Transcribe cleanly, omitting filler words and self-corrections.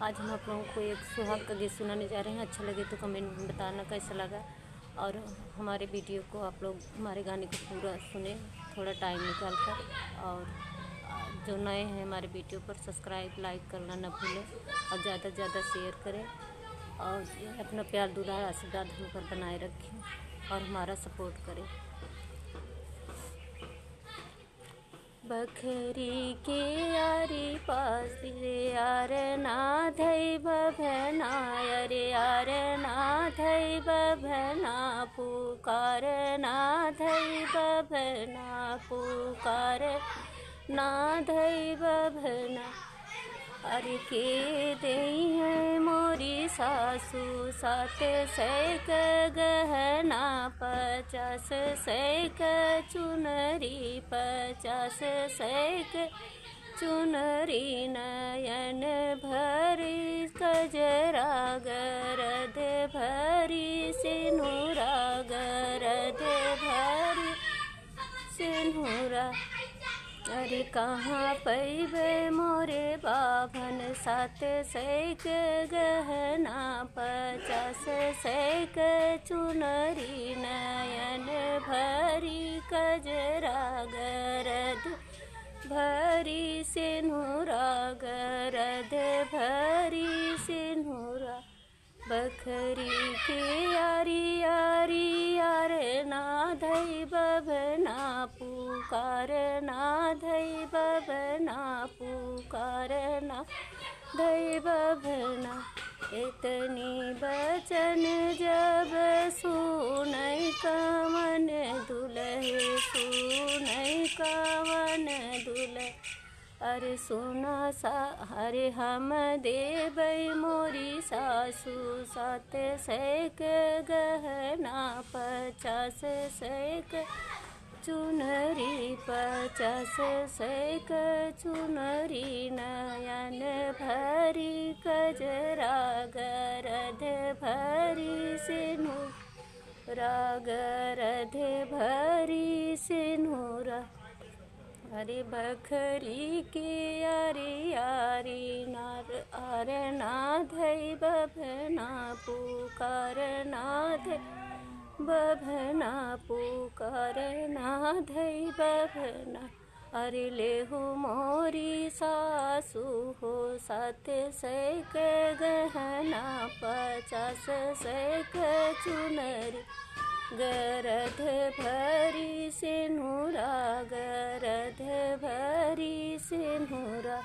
आज हम आप लोगों को एक सुहाग का गीत सुनाने जा रहे हैं। अच्छा लगे तो कमेंट में बताना कैसा लगा, और हमारे वीडियो को आप लोग हमारे गाने को पूरा सुने थोड़ा टाइम निकाल कर। और जो नए हैं हमारे वीडियो पर सब्सक्राइब लाइक करना न भूलें, और ज़्यादा से ज़्यादा शेयर करें, और अपना प्यार दुलार आशीर्वाद हम पर बनाए रखें और हमारा सपोर्ट करें। बखरी के यारी पास रे यार ना धई बभना, अरे यार ना धई बभना, पुकार ना धई बभना, पुकार ना धई बभना। अरे के देई है मोरी सासू 7 सैक गहना, 50 सैक चुनरी, 50 सैक चुनरी, नयन भरी कजरा, गरद भरी सिनुरा, गरद भरी सिनुरा। अरे कहाँ पैबे मोरे बाभन 7 सैक गहना, 50 सैक चुनरी, नयन भरी कजरा, गरद भरी सिनुरा, गरद भरी सिनुरा। बखरी के यारी यारी यार ना धई बभना, पुकार ना धई बभना, पुकार ना धई बभना। इतनी बचन जब सुनई कवन दुलहे, सुनई कवन दुलहे। अरे सुना सा अरे हम देबै मोरी सासू 7 सैक गहना, 50 सैक चुनरी, 50 सैक चुनरी, नयन भरी कजरा, गरद भरी सिनुरा, गरद भरी सिनुरा। अरे बखरी के यारी यारी नार आरे ना धई बभना, पुकार ना धई बभना, पुकार ना धई बभना। अरे लेहु मोरी सासू हो 7 सैक गहना, 50 सैक चुनरी, गरद भरी सिनुरा, गरद भरी सिनुरा।